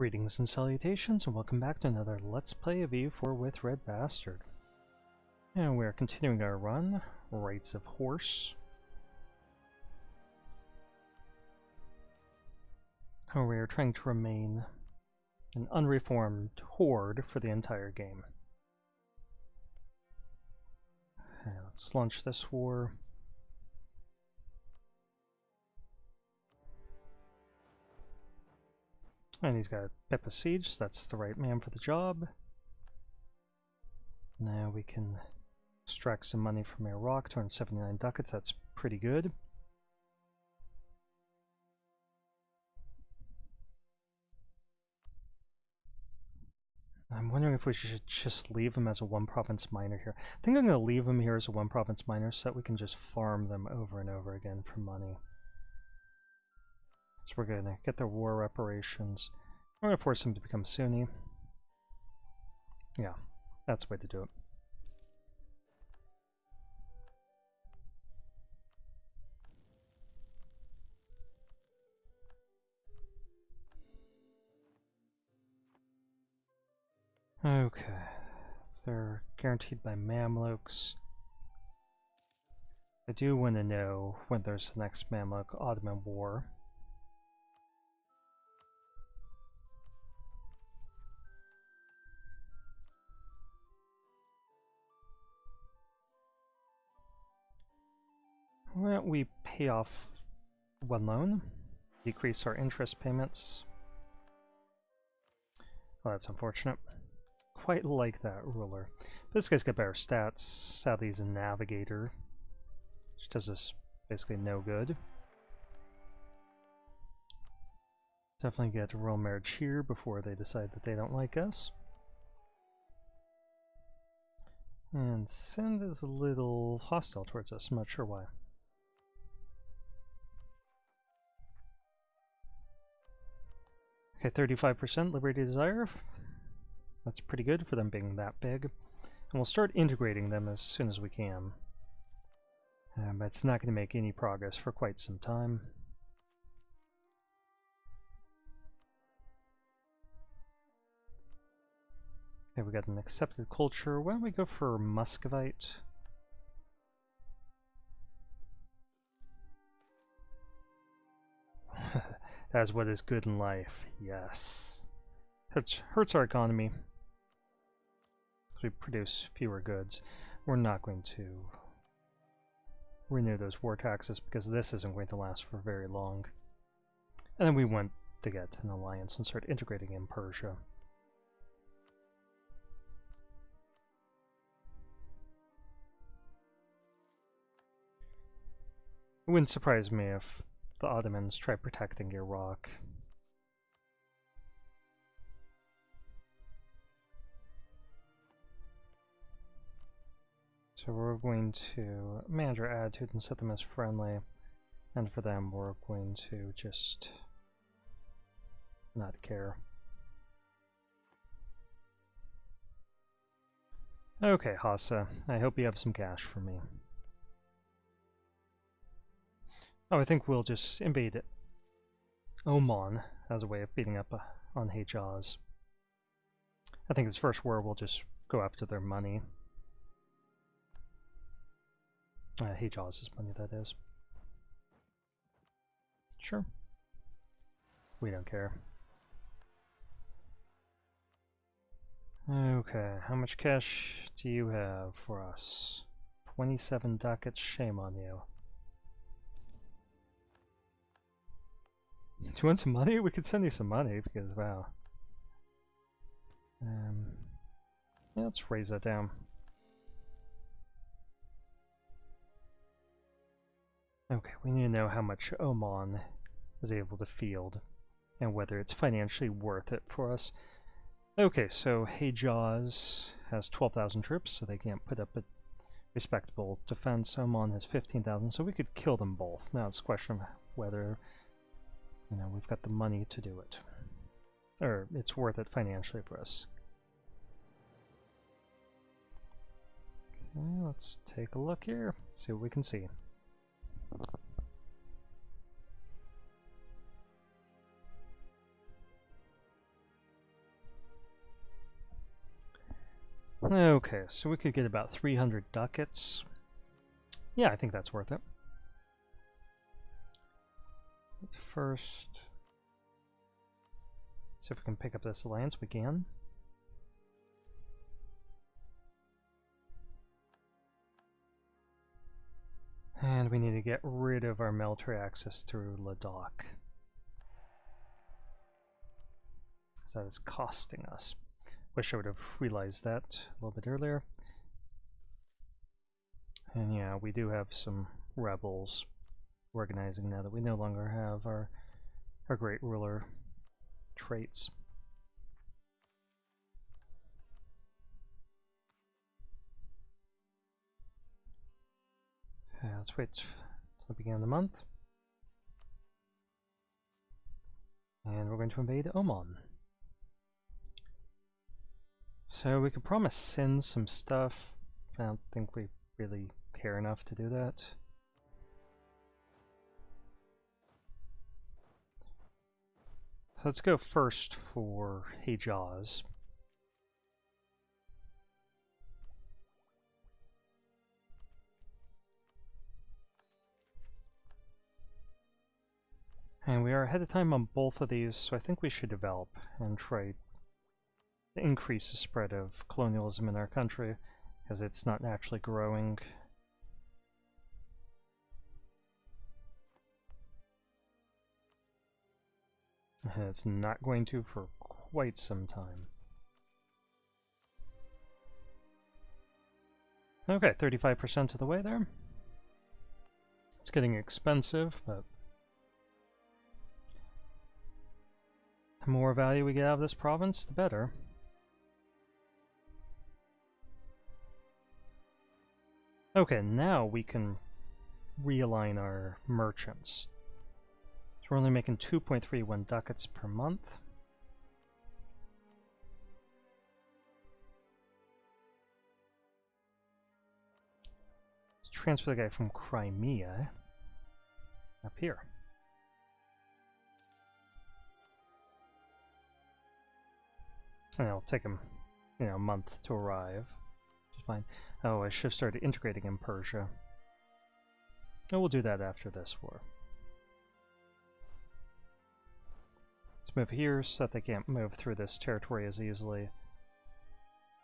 Greetings and salutations, and welcome back to another Let's Play of EU4 with RedBstrd. And we're continuing our run, Rights of Horse. We're trying to remain an unreformed horde for the entire game. Let's launch this war. And he's got Peppa Siege, so that's the right man for the job. Now we can extract some money from Iraq, 279 ducats, that's pretty good. I'm wondering if we should just leave him as a one-province miner here. I think I'm going to leave him here as a one-province miner so that we can just farm them over and over again for money. So we're going to get their war reparations. We're going to force them to become Sunni. Yeah, that's the way to do it. Okay, they're guaranteed by Mamluks. I do want to know when there's the next Mamluk-Ottoman war. Why don't we pay off one loan, decrease our interest payments? Well, that's unfortunate. Quite like that ruler. But this guy's got better stats. Sadly, he's a navigator, which does us basically no good. Definitely get a royal marriage here before they decide that they don't like us. And Sind is a little hostile towards us, I'm not sure why. Okay, 35% Liberty Desire. That's pretty good for them being that big. And we'll start integrating them as soon as we can. But it's not going to make any progress for quite some time. Okay, we got an accepted culture. Why don't we go for Muscovite? That's what is good in life, yes. It hurts our economy. We produce fewer goods. We're not going to renew those war taxes because this isn't going to last for very long. And then we want to get an alliance and start integrating in Persia. It wouldn't surprise me if the Ottomans try protecting Iraq. So we're going to manage our attitude and set them as friendly, and for them we're going to just not care. Okay, Hassa, I hope you have some cash for me. Oh, I think we'll just invade Oman as a way of beating up on Hejaz. I think this first war we'll just go after their money. Hejaz's money, that is. Sure. We don't care. Okay, how much cash do you have for us? 27 ducats, shame on you. Do you want some money? We could send you some money because, wow. Yeah, let's raise that down. Okay, we need to know how much Oman is able to field and whether it's financially worth it for us. Okay, so Hejaz has 12,000 troops, so they can't put up a respectable defense. Oman has 15,000, so we could kill them both. Now it's a question of whether, you know, we've got the money to do it. Or it's worth it financially for us. Okay, let's take a look here, see what we can see. Okay, so we could get about 300 ducats. Yeah, I think that's worth it. But first, see if we can pick up this alliance. We can. And we need to get rid of our military access through Ladakh. So that is costing us. Wish I would have realized that a little bit earlier. And yeah, we do have some rebels organizing now that we no longer have our great ruler traits. Let's wait till the beginning of the month. And we're going to invade Oman. So we could promise send some stuff. I don't think we really care enough to do that. Let's go first for Hejaz. And we are ahead of time on both of these, so I think we should develop and try to increase the spread of colonialism in our country, because it's not naturally growing. And it's not going to for quite some time. Okay, 35% of the way there. It's getting expensive, but the more value we get out of this province, the better. Okay, now we can realign our merchants. So we're only making 2.31 ducats per month. Let's transfer the guy from Crimea up here. And it'll take him, a month to arrive, which is fine. Oh, I should have started integrating in Persia. And we'll do that after this war. Let's move here so that they can't move through this territory as easily.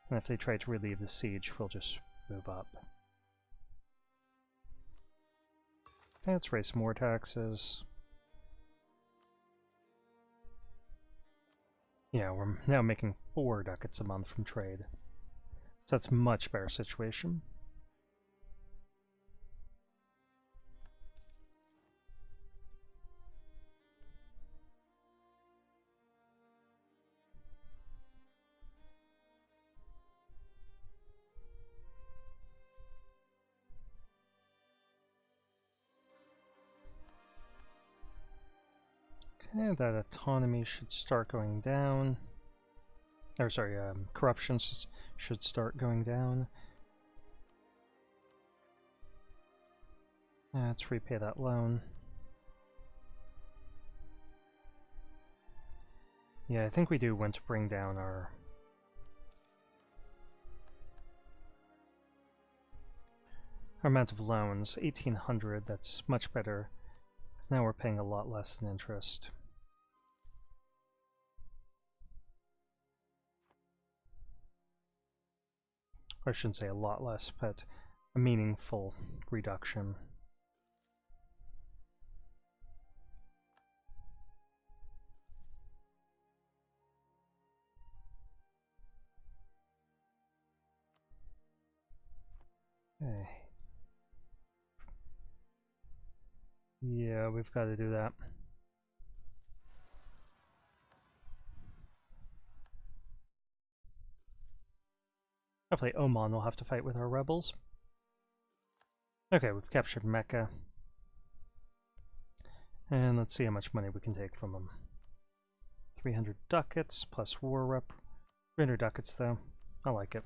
And if they try to relieve the siege, we'll just move up. Okay, let's raise some more taxes. Yeah, we're now making 4 ducats a month from trade. So that's a much better situation. Okay, that autonomy should start going down. Or sorry, corruption should start going down. Let's repay that loan. Yeah, I think we do want to bring down our amount of loans. 1,800, that's much better. Because now we're paying a lot less in interest. I shouldn't say a lot less, but a meaningful reduction. Okay. Yeah, we've got to do that. Hopefully Oman will have to fight with our rebels. Okay, we've captured Mecca. And let's see how much money we can take from them. 300 ducats plus war rep. 300 ducats though. I like it.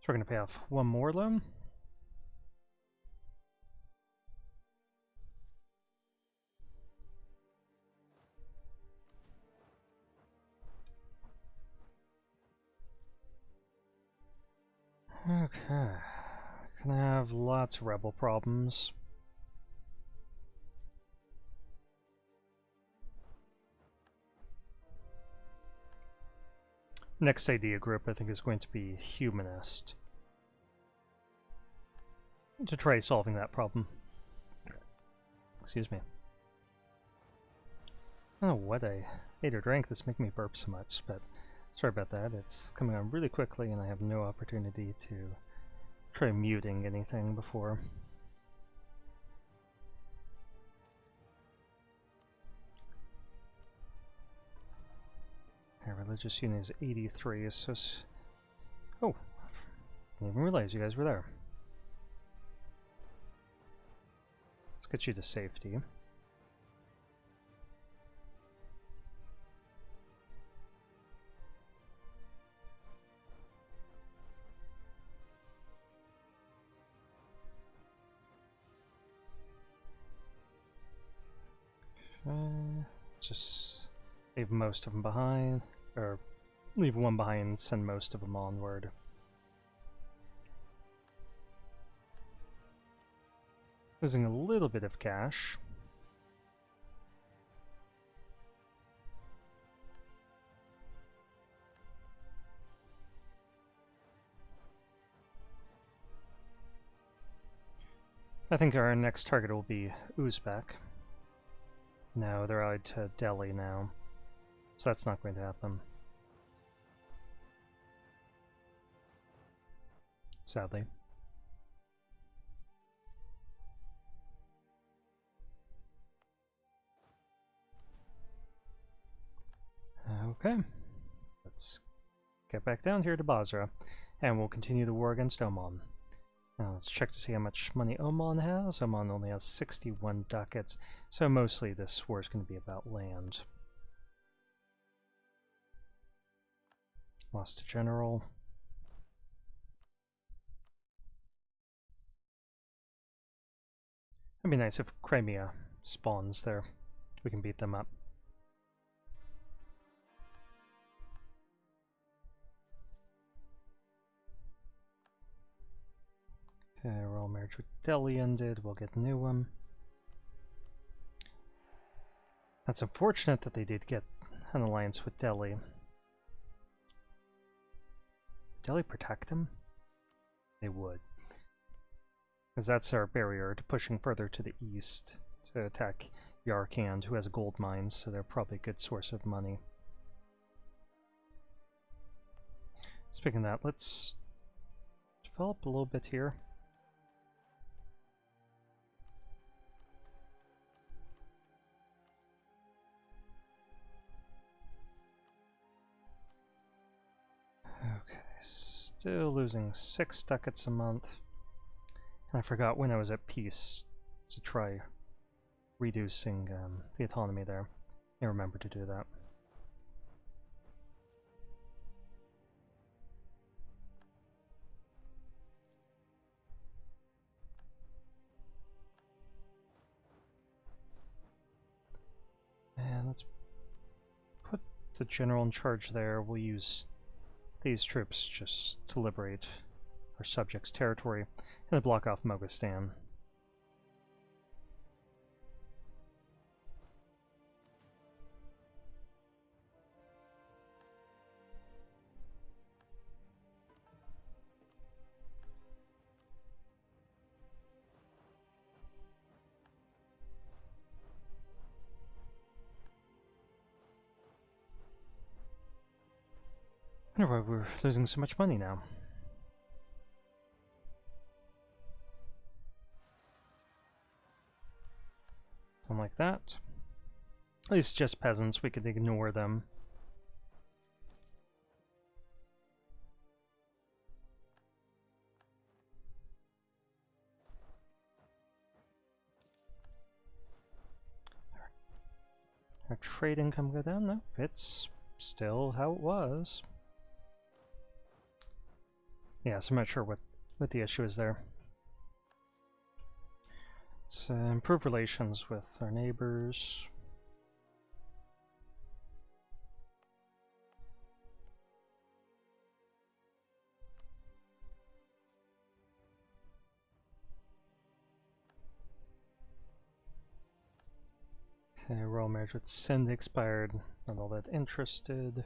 So we're going to pay off one more loan. Okay. Gonna have lots of rebel problems. Next idea group, I think, is going to be humanist. To try solving that problem. Excuse me. I don't know what I ate or drank that's making me burp so much, but sorry about that. It's coming on really quickly and I have no opportunity to try muting anything before. Our religious unit is 83, so... Oh, I didn't even realize you guys were there. Let's get you to safety. Just leave most of them behind, or leave one behind, send most of them onward. Losing a little bit of cash. I think our next target will be Uzbek. No, they're allied to Delhi now, so that's not going to happen. Sadly. Okay, let's get back down here to Basra, and we'll continue the war against Oman. Now let's check to see how much money Oman has. Oman only has 61 ducats, so mostly this war is going to be about land. Lost a general. It'd be nice if Crimea spawns there. We can beat them up. Okay, royal marriage with Delhi ended. We'll get a new one. That's unfortunate that they did get an alliance with Delhi. Delhi protect them? They would. Because that's our barrier to pushing further to the east to attack Yarkand, who has gold mines, so they're probably a good source of money. Speaking of that, let's develop a little bit here. Okay, still losing 6 ducats a month. And I forgot when I was at peace to try reducing the autonomy there. I remember to do that. And let's put the general in charge there. We'll use these troops just to liberate our subjects' territory and to block off Moghastan. I wonder why we're losing so much money now. Something like that. At least just peasants, we could ignore them. Our trade income go down? No, it's still how it was. Yeah, so I'm not sure what the issue is there. Let's improve relations with our neighbors. Okay, royal marriage with Send expired. Not all that interested.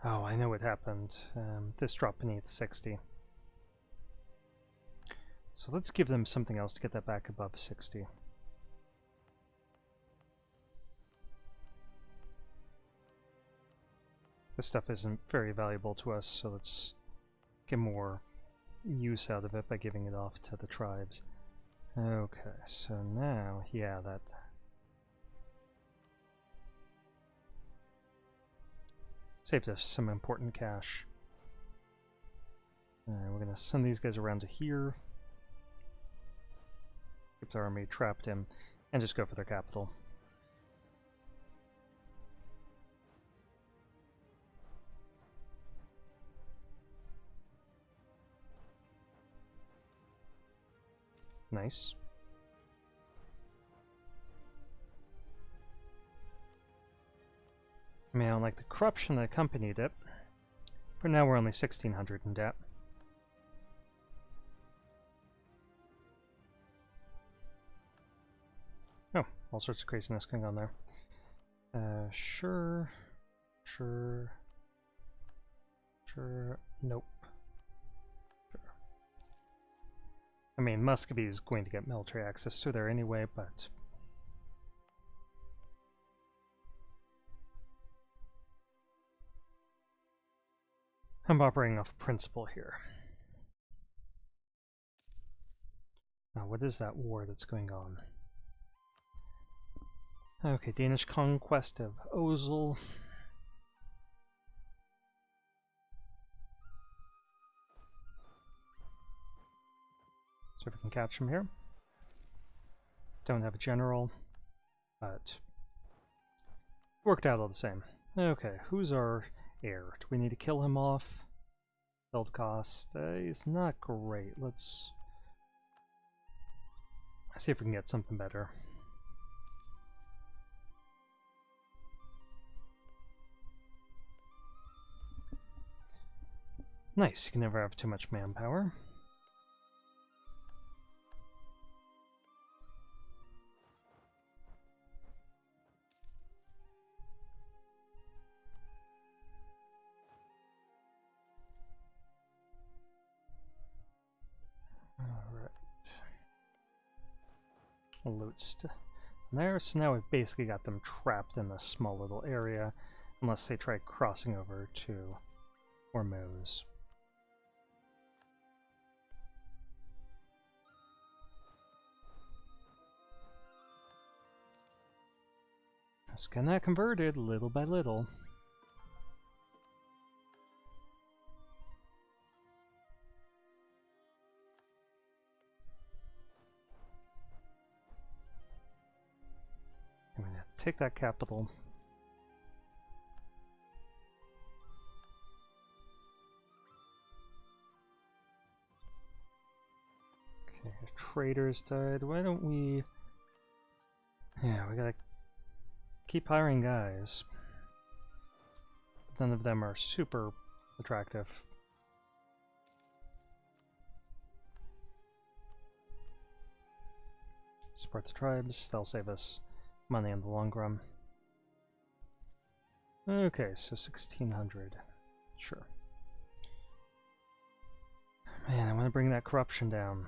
Oh, I know what happened. This dropped beneath 60. So let's give them something else to get that back above 60. This stuff isn't very valuable to us, so let's get more use out of it by giving it off to the tribes. Okay, so now, yeah, that... saved us some important cash. Alright, we're gonna send these guys around to here. Keep the army trapped in, and just go for their capital. Nice. I mean, I don't like the corruption that accompanied it, but now we're only 1,600 in debt. Oh, all sorts of craziness going on there. Sure, nope. Sure. I mean, Muscovy is going to get military access to there anyway, but... I'm operating off principle here. Now, what is that war that's going on? Okay, Danish conquest of Ozil. So if we can catch him here. Don't have a general, but worked out all the same. Okay, who's our heir? Do we need to kill him off? Build cost. He's not great. Let's see if we can get something better. Nice, you can never have too much manpower. Alright. Loot there, so now we've basically got them trapped in this small little area, unless they try crossing over to Hormuz. Just getting that converted little by little. I'm gonna take that capital. Okay, traders died. Why don't we... Yeah, we gotta keep hiring guys. None of them are super attractive. Support the tribes, they'll save us money in the long run. Okay, so 1,600. Sure. Man, I want to bring that corruption down.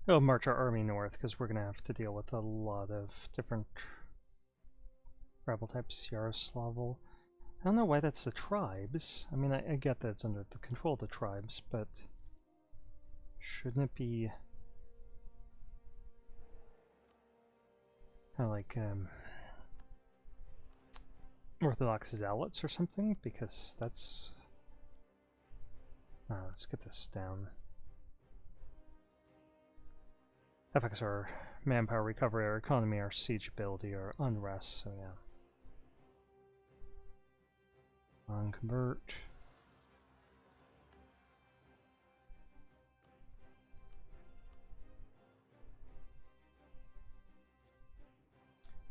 We'll march our army north because we're going to have to deal with a lot of different rebel types. Yaroslavl. I don't know why that's the tribes. I mean, I get that it's under the control of the tribes, but shouldn't it be kind of like Orthodox zealots or something? Because that's... let's get this down. Affects our manpower recovery, our economy, our siege ability, our unrest, so yeah. Unconvert.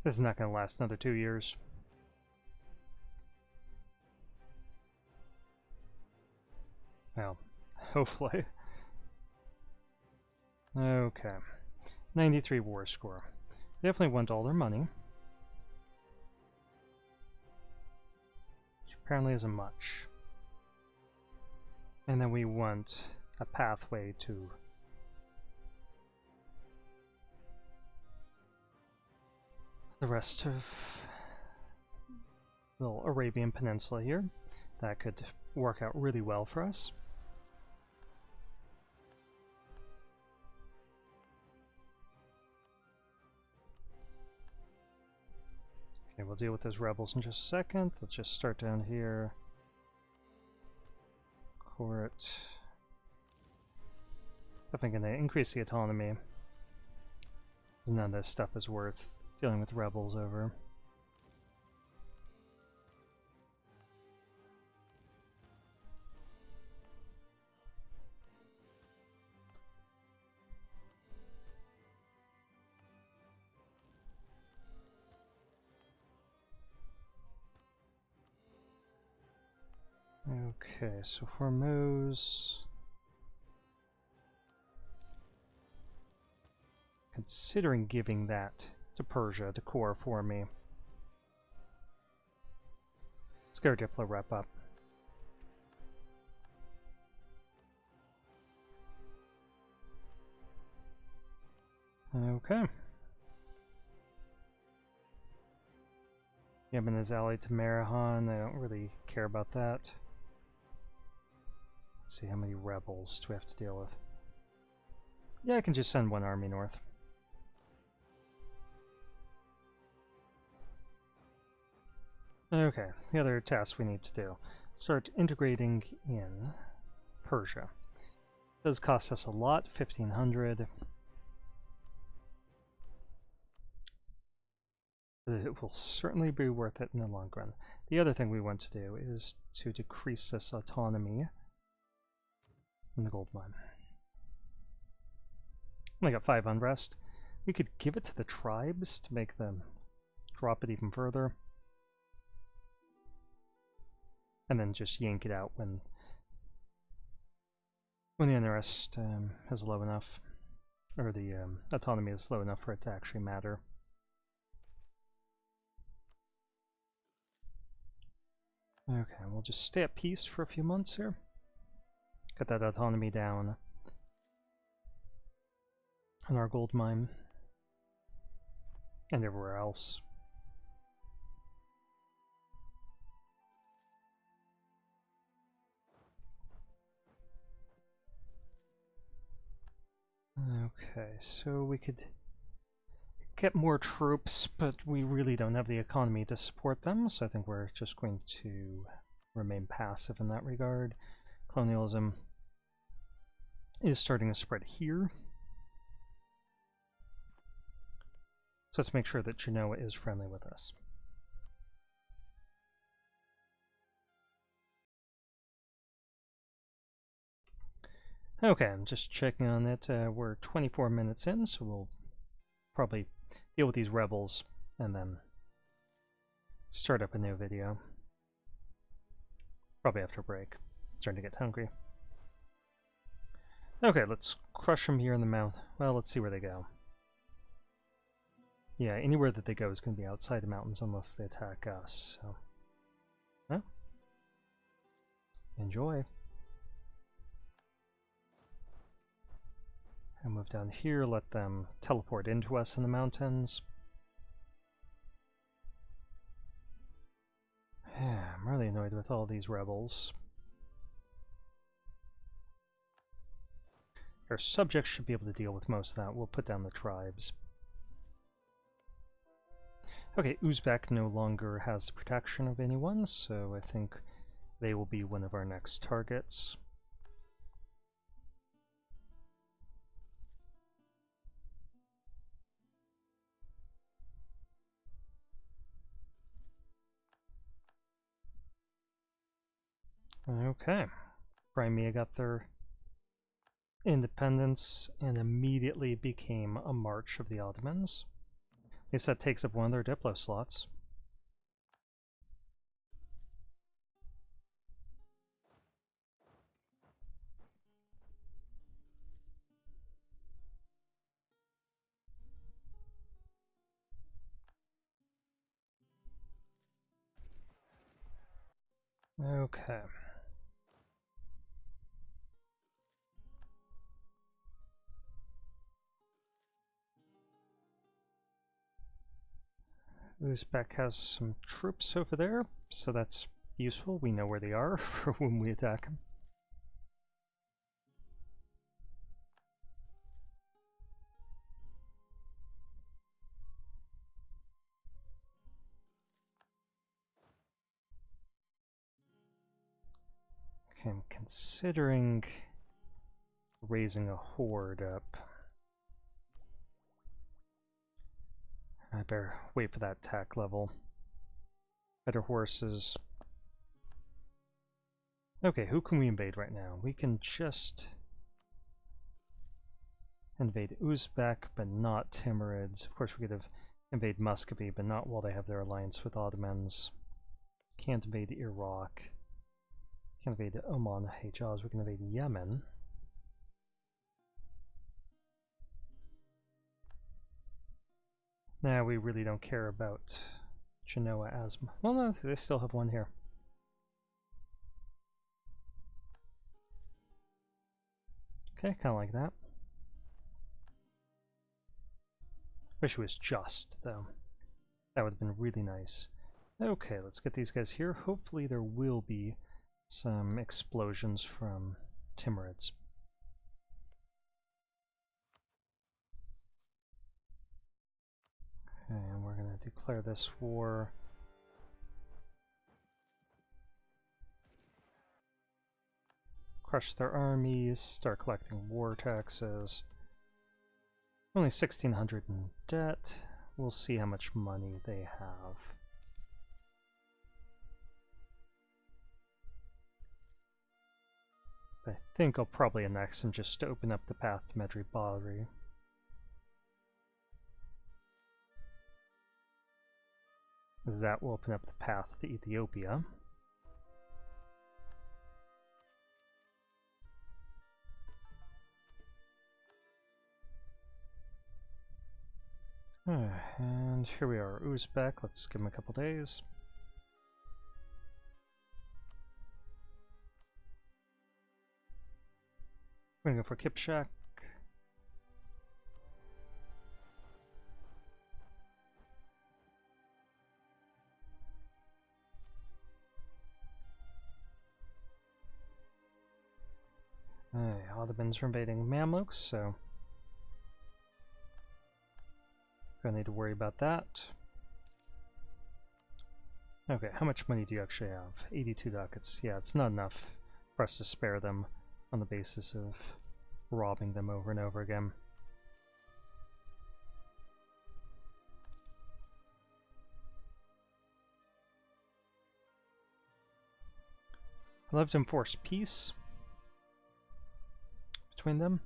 This is not going to last another 2 years. Well, hopefully. Okay. 93 war score. Definitely want all their money. Which apparently isn't much. And then we want a pathway to the rest of the little Arabian Peninsula here. That could work out really well for us. Okay, we'll deal with those rebels in just a second. Let's just start down here. Court. Definitely going to increase the autonomy. None of this stuff is worth dealing with rebels over. Okay, so Hormuz. Considering giving that to Persia to core for me. Let's get our Diplo rep up. Okay. Yemen is allied to Marahan. I don't really care about that. Let's see, how many rebels do we have to deal with? Yeah, I can just send one army north. Okay, the other task we need to do. Start integrating in Persia. It does cost us a lot, 1,500. But it will certainly be worth it in the long run. The other thing we want to do is to decrease this autonomy in the gold mine. Only got 5 unrest. We could give it to the tribes to make them drop it even further. And then just yank it out when the unrest is low enough, or the autonomy is low enough for it to actually matter. Okay, we'll just stay at peace for a few months here. Get that autonomy down on our gold mine and everywhere else. Okay, so we could get more troops, but we really don't have the economy to support them, so I think we're just going to remain passive in that regard. Colonialism is starting to spread here. So let's make sure that Genoa is friendly with us. Okay, I'm just checking on it. We're 24 minutes in, so we'll probably deal with these rebels and then start up a new video. Probably after a break. Starting to get hungry. Okay, let's crush them here in the mount. Well, let's see where they go. Yeah, anywhere that they go is going to be outside the mountains unless they attack us. So, well, enjoy. And move down here, let them teleport into us in the mountains. I'm really annoyed with all these rebels. Our subjects should be able to deal with most of that. We'll put down the tribes. Okay, Uzbek no longer has the protection of anyone, so I think they will be one of our next targets. Okay, Crimea got their independence and immediately became a march of the Ottomans. At least that takes up one of their Diplo slots. Okay. Uzbek has some troops over there, so that's useful. We know where they are for when we attack them. Okay, I'm considering raising a horde up. I better wait for that attack level. Better horses. Okay, who can we invade right now? We can just invade Uzbek, but not Timurids. Of course, we could have invade Muscovy, but not while they have their alliance with Ottomans. Can't invade Iraq. Can't invade Oman, Hejaz. We can invade Yemen. Nah, we really don't care about Genoa as much. Well, no, they still have one here. Okay, kind of like that. Wish it was just, though. That would have been really nice. Okay, let's get these guys here. Hopefully there will be some explosions from Timurids. Okay, and we're going to declare this war. Crush their armies, start collecting war taxes. Only 1,600 in debt. We'll see how much money they have. I think I'll probably annex them just to open up the path to Medri Bahri. As that will open up the path to Ethiopia. And here we are, Uzbek. Let's give them a couple days. We're gonna go for Kipchak. Ottomans are invading Mamluks, so gonna need to worry about that. Okay, how much money do you actually have? 82 ducats. Yeah, it's not enough for us to spare them on the basis of robbing them over and over again. I'd love to enforce peace between them.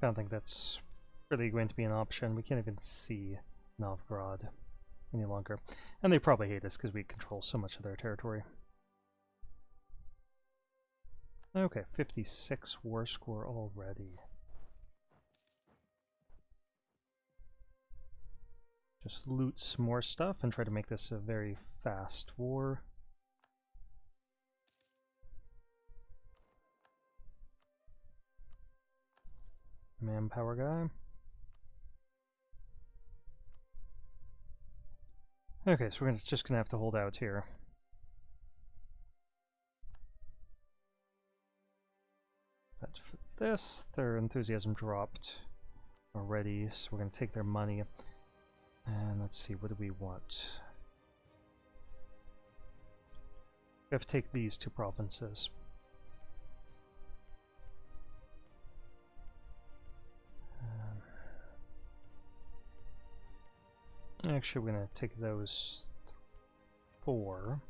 I don't think that's really going to be an option. We can't even see Novgorod any longer. And they probably hate us because we control so much of their territory. Okay, 56 war score already. Just loot some more stuff and try to make this a very fast war. Manpower guy. Okay, so we're just gonna have to hold out here. But for this, their enthusiasm dropped already, so we're gonna take their money. And let's see, what do we want? We have to take these two provinces. Actually, we're going to take those 4.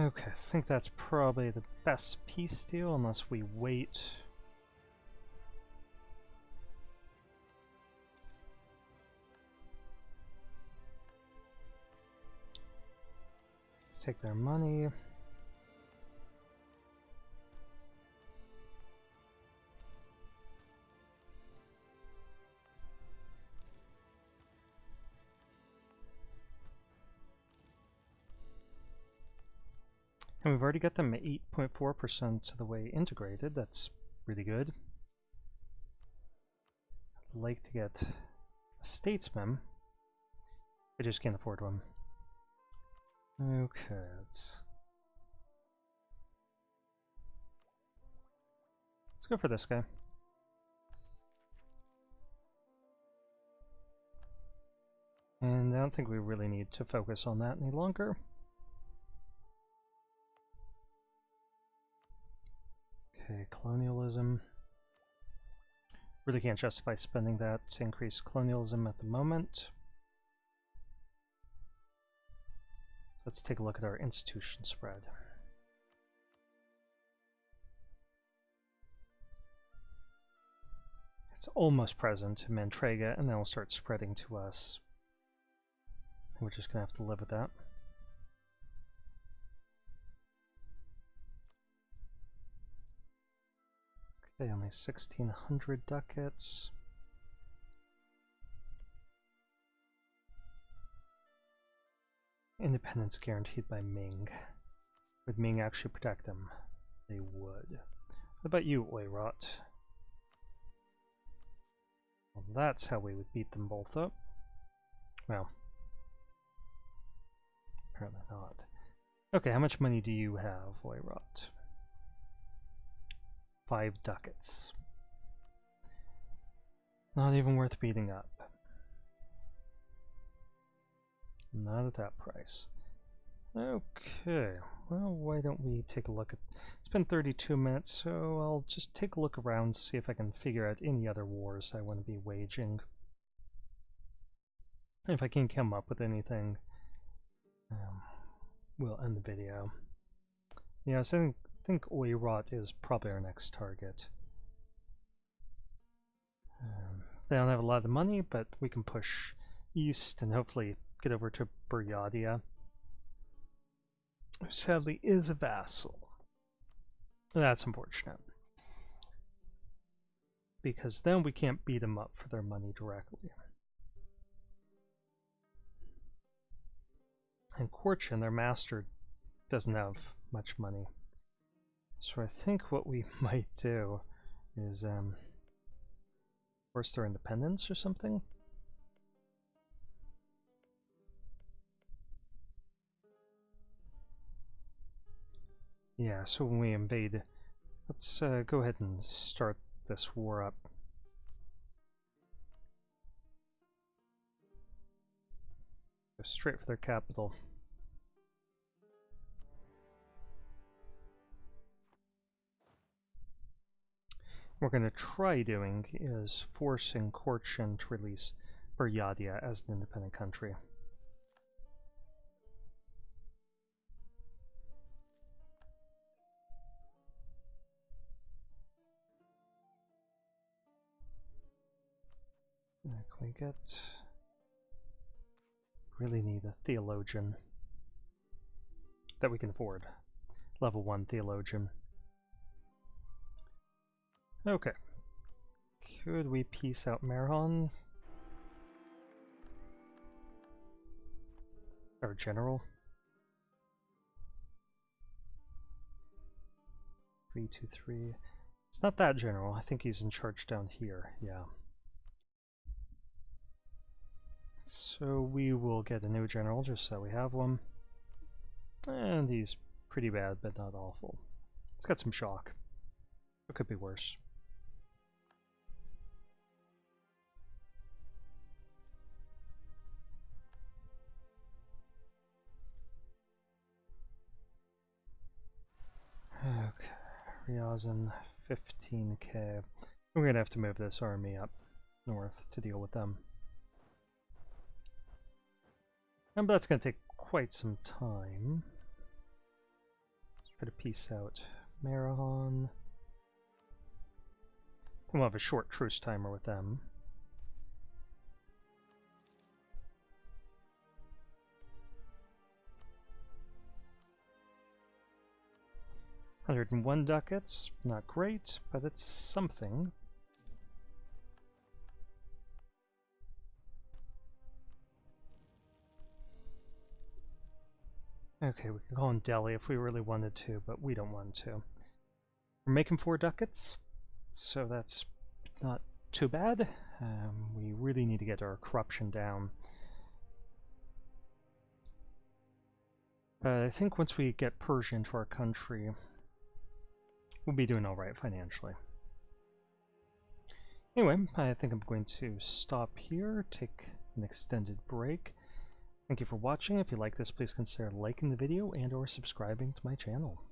Okay, I think that's probably the best peace deal unless we wait. Take their money. And we've already got them 8.4% of the way integrated. That's really good. I'd like to get a statesman. I just can't afford one. Okay, let's go for this guy. And I don't think we really need to focus on that any longer. Okay, colonialism. Really can't justify spending that to increase colonialism at the moment. Let's take a look at our institution spread. It's almost present in Mantrega, and then it'll start spreading to us. We're just gonna have to live with that. Okay, only 1,600 ducats. Independence guaranteed by Ming. Would Ming actually protect them? They would. What about you, Oirot? Well, that's how we would beat them both up. Well, apparently not. Okay, how much money do you have, Oirot? 5 ducats. Not even worth beating up. Not at that price. Okay, well, why don't we take a look at... It's been 32 minutes, so I'll just take a look around, see if I can figure out any other wars I want to be waging. If I can come up with anything, we'll end the video. Yeah, so I think Oirot is probably our next target. They don't have a lot of money, but we can push east and hopefully get over to Buryatia, who sadly is a vassal. That's unfortunate, because then we can't beat them up for their money directly. And Korchin, their master, doesn't have much money. So I think what we might do is force their independence or something. Yeah, so when we invade, let's go ahead and start this war up. Go straight for their capital. What we're going to try doing is forcing Korchin to release Buryatia as an independent country. Can we get... Really need a theologian that we can afford. Level 1 theologian. Okay. Could we peace out Merhan? Our general? 323. It's not that general. I think he's in charge down here. Yeah. So we will get a new general just so we have one. And he's pretty bad, but not awful. He's got some shock. It could be worse. Okay, Ryazan, 15k. We're gonna have to move this army up north to deal with them. And that's gonna take quite some time. Gotta peace out Marahan. We'll have a short truce timer with them. $101 ducats, not great, but it's something. Okay, we can call in Delhi if we really wanted to, but we don't want to. We're making 4 ducats, so that's not too bad. We really need to get our corruption down. But I think once we get Persia into our country, we'll be doing alright financially. Anyway, I think I'm going to stop here, take an extended break. Thank you for watching. If you like this, please consider liking the video and or subscribing to my channel.